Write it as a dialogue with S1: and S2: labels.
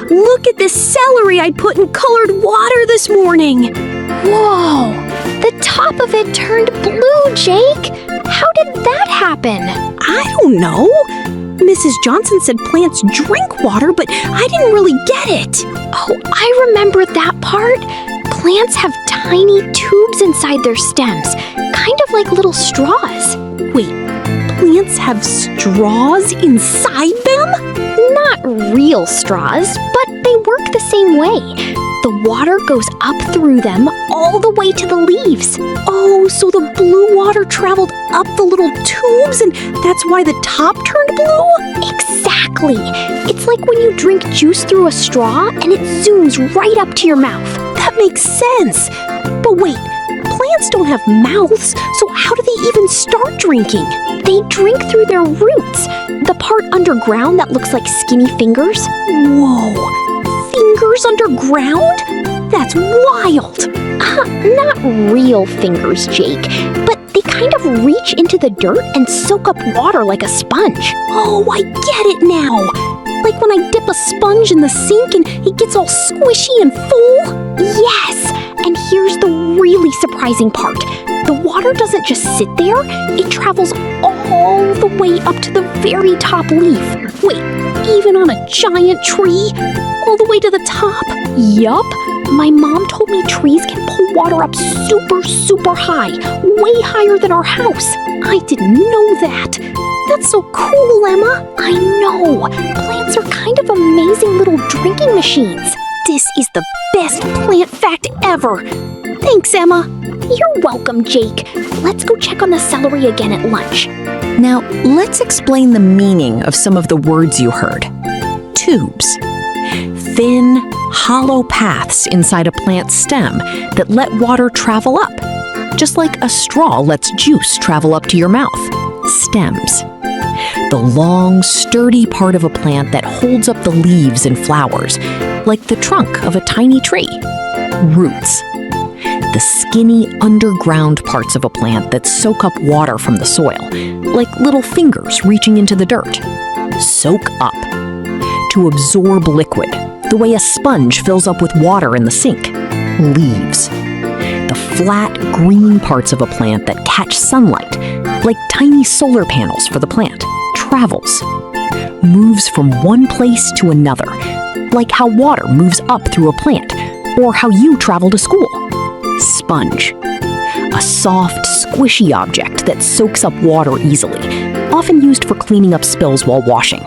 S1: Look at this celery I put in colored water this morning.
S2: Whoa! The top of it turned blue, Jake! How did that happen?
S1: I don't know. Mrs. Johnson said plants drink water, but I didn't really get it.
S2: Oh, I remember that part. Plants have tiny tubes inside their stems, kind of like little straws.
S1: Wait, plants have straws inside them?
S2: Not real straws, but they work the same way. The water goes up through them all the way to the leaves.
S1: Oh, so the blue water traveled up the little tubes and that's why the top turned blue?
S2: Exactly. It's like when you drink juice through a straw and it zooms right up to your mouth.
S1: That makes sense. But wait, plants don't have mouths, so how do they even start drinking?
S2: They drink through their roots, the part underground that looks like skinny fingers.
S1: Whoa, fingers underground? That's wild.
S2: Not real fingers, Jake, but they kind of reach into the dirt and soak up water like a sponge.
S1: Oh, I get it now. Like when I dip a sponge in the sink and it gets all squishy and full?
S2: Yes, and here's the really surprising part. The water doesn't just sit there, it travels all the way up to the very top leaf.
S1: Wait, even on a giant tree? All the way to the top?
S2: Yup. My mom told me trees can pull water up super high, way higher than our house.
S1: I didn't know that. That's so cool, Emma.
S2: I know. Plants are kind of amazing little drinking machines.
S1: This is the best plant fact ever. Thanks, Emma.
S2: You're welcome, Jake. Let's go check on the celery again at lunch.
S3: Now, let's explain the meaning of some of the words you heard. Tubes. Thin, hollow paths inside a plant's stem that let water travel up, just like a straw lets juice travel up to your mouth. Stems. The long, sturdy part of a plant that holds up the leaves and flowers, like the trunk of a tiny tree. Roots. The skinny, underground parts of a plant that soak up water from the soil, like little fingers reaching into the dirt. Soak up. To absorb liquid, the way a sponge fills up with water in the sink. Leaves. The flat, green parts of a plant that catch sunlight, like tiny solar panels for the plant. Travels. Moves from one place to another, like how water moves up through a plant, or how you travel to school. Sponge. A soft, squishy object that soaks up water easily, often used for cleaning up spills while washing.